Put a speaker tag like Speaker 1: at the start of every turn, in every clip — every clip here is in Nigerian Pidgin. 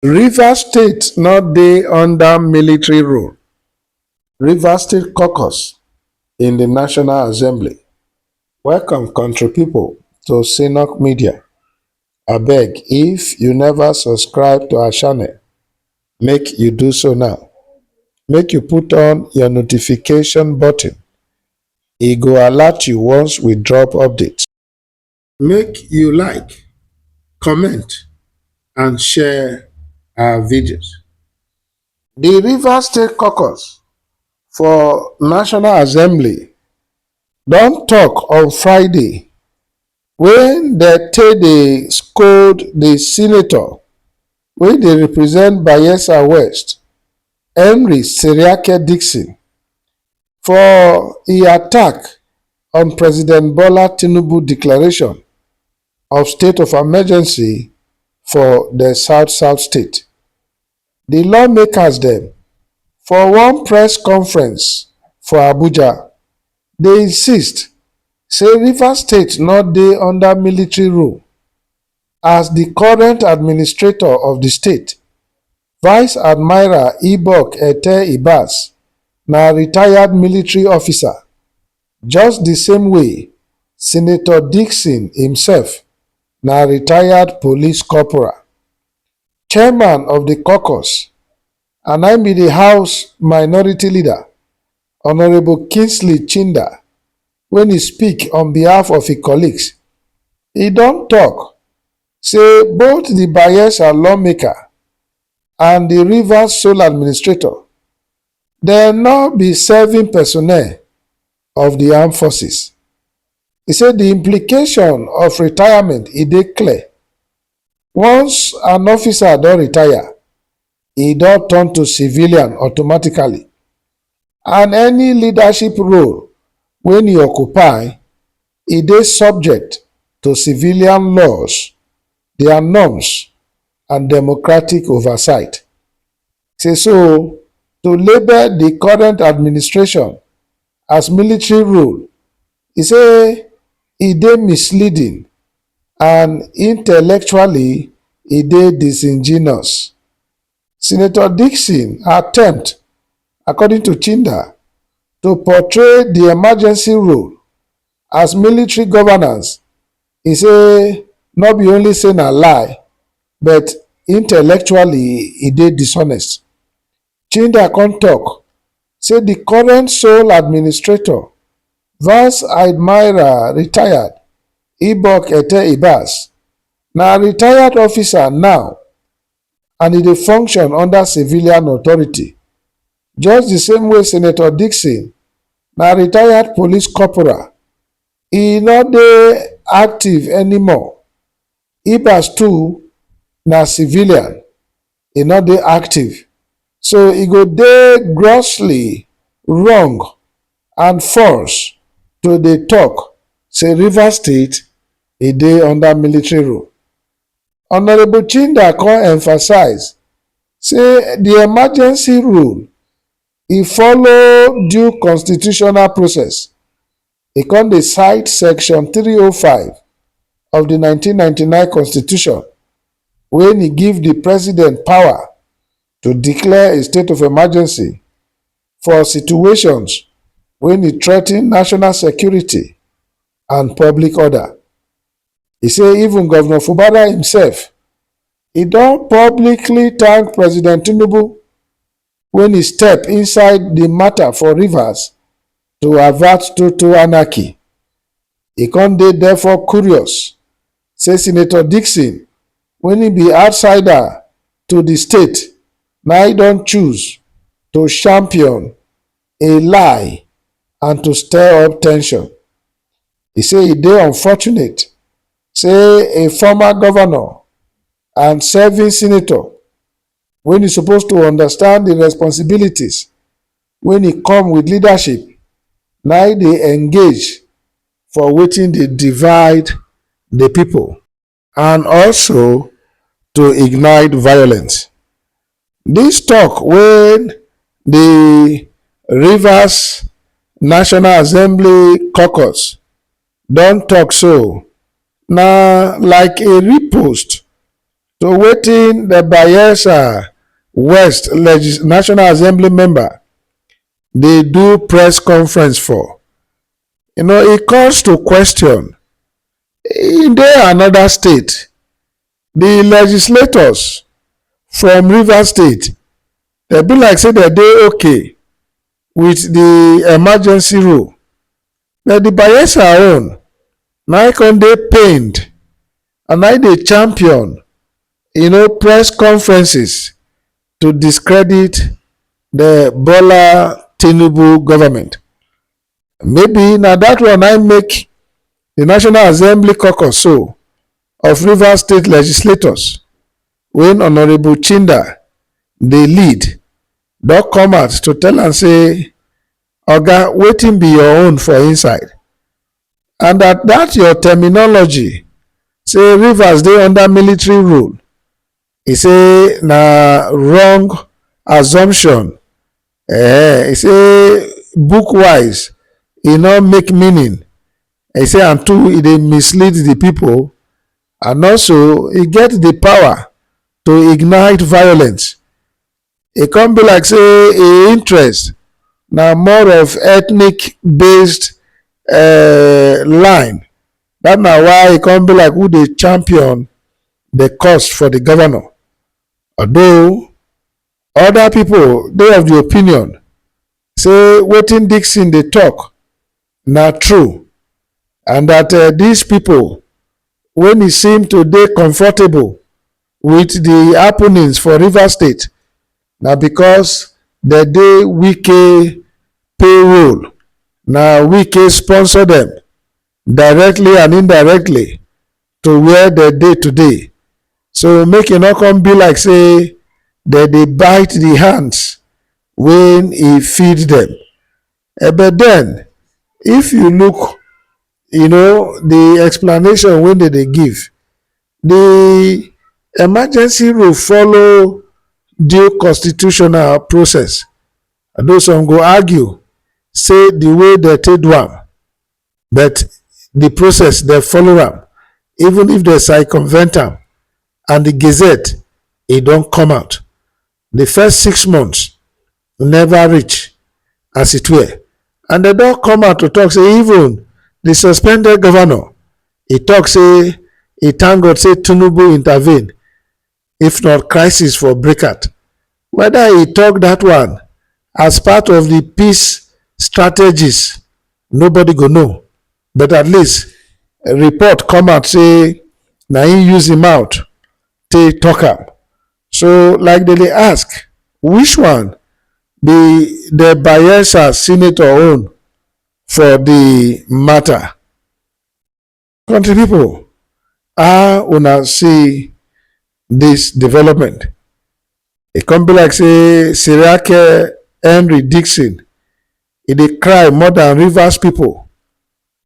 Speaker 1: Rivers State not dey under military rule. Rivers State Caucus in the National Assembly. Welcome country people to Synok Media. Abeg, if you never subscribe to our channel, make you do so now. Make you put on your notification button. E go alert you once we drop updates. Make you like, comment and share our videos. The Rivers State Caucus for National Assembly don talk on Friday when dem take dey scold the senator wey dey represent Bayelsa West, Seriake Dickson, for e attack on President Bola Tinubu declaration of state of emergency for the South state. The lawmakers dem, for one press conference for Abuja, dey insist say Rivers State no dey under military rule as the current administrator of the state, Vice Admiral Ibok Ete Ibas, na retired military officer, just the same way Senator Dickson himself na retired police corporal. Chairman of the caucus and I be the House Minority Leader, Honorable Kingsley Chinda, when he speak on behalf of his colleagues, he don talk say both the Bayelsa lawmaker and the Rivers sole administrator dem no be serving personnel of the armed forces. He said the implication of retirement e dey clear. Once an officer don retire, e don turn to civilian automatically, and any leadership role wey e occupy, e dey subject to civilian laws, their norms and democratic oversight. Say so, to label the current administration as military rule, e say e dey misleading and intellectually e dey disingenuous. Senator Dickson attempt, according to Chinda, to portray the emergency rule as military governance. He say no be only say na lie, but intellectually e dey dishonest. Chinda come talk say the current sole administrator, Vice Admiral retired Ibok Ete Ibas, na retired officer now and e dey function under civilian authority, just the same way Senator Dickson na retired police corporal. E no dey active anymore. Ibas too na civilian, e no dey active. So e go dey grossly wrong and false to dey talk say Rivers State e dey under military rule. Honorable Chinda come emphasize say the emergency rule e follow due constitutional process. E come dey cite section 305 of the 1999 constitution when e give the president power to declare a state of emergency for situations when e threaten national security and public order. He say even Governor Fubara himself, he don publicly thank President Tinubu when he step inside the matter for Rivers to avert total anarchy. E come dey therefore curious say Senator Dickson, when he be outsider to the state, na he don choose to champion a lie and to stir up tension. He say e dey unfortunate say a former governor and serving senator, when e suppose to understand the responsibilities when e come with leadership, na e dey engage for wetin dey divide the people and also to ignite violence. This talk wey the Rivers National Assembly Caucus don talk so, na like a repost So wetin the Bayelsa West National Assembly member dey do press conference for? E calls to question. In dey another state, the legislators from Rivers State, dey be like say dem dey okay with the emergency rule. But the Bayelsa own, na come dey pained and na dey champion press conferences to discredit the Bola Tinubu government. Maybe na that one na make the National Assembly Caucus so of Rivers State legislators, when Honorable Chinda dey lead, don come out to tell am say, oga, wetin be your own for inside? And that your terminology say Rivers dey under military rule, e say na wrong assumption. E say book wise e no make meaning. E say and two, e dey mislead the people, and also e get the power to ignite violence. E come be like say e interest na more of ethnic based line. That na why e come be like who dey champion the cause for the governor. Although other people dey of the opinion say wetin Dickson dey talk na true, and that these people, when e seem to dey comfortable with the happenings for Rivers State, na because dem dey Wike payroll, na Wike sponsor them directly and indirectly to where dem dey today. So make e no come be like say dem dey bite the hands when e feed them. But then if you look the explanation wey dem dey give, the emergency rule follow due constitutional process. Although some go argue say the way dem take do am, but the process dem follow am, even if dem circumvent am, and the gazette e don come out. The first 6 months never reach as it were, and dem don come out to talk say even the suspended governor, e talk say e thank God say Tinubu intervene, if not crisis for break out. Whether e talk that one as part of the peace strategies, nobody go know, but at least a report come out say na him use him mouth take talk am. So like dem dey ask, which one be the Bayelsa senator own for the matter? Country people, how una see this development? E come be like say Seriake Dickson, e dey cry more than Rivers people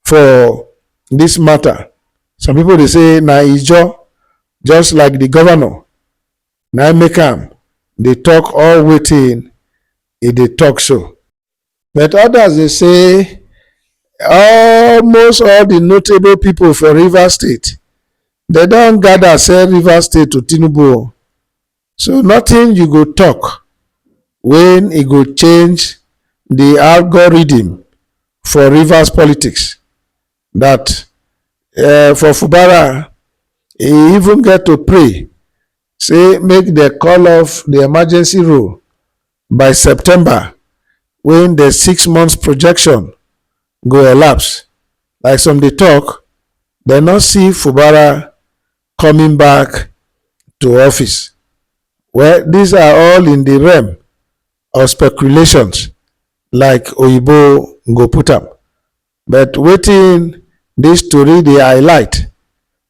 Speaker 1: for this matter. Some people dey say na ijo, just like the governor, na make am dey talk all wetin e dey talk so. But others dey say almost all the notable people for Rivers State, they don gather sell Rivers State to Tinubu. So nothing you go talk when e go change the algorithm for Rivers politics. That for Fubara, e even get to pray say make dem call off the emergency rule by September, when the 6 months projection go elapse. Like some dey talk, dem no see Fubara coming back to office. Well, these are all in the realm of speculations, like Oyibo go put am. But wetin this story dey highlight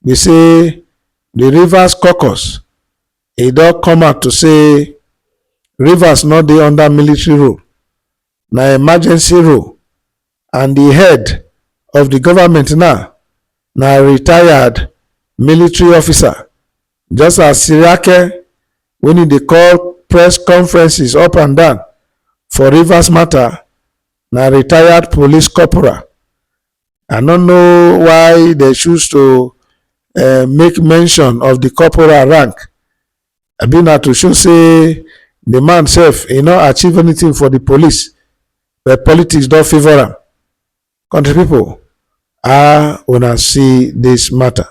Speaker 1: be say the Rivers Caucus, e don come out to say Rivers no dey under military rule, na emergency rule, and the head of the government now na retired military officer. Just as Seriake, when e dey call press conferences up and down for Rivers matter, na retired police corporal. I no know why they choose to make mention of the corporal rank Abi na to show say the man sef e no achieve anything for the police, but politics don favour am. Country people, how una see this matter?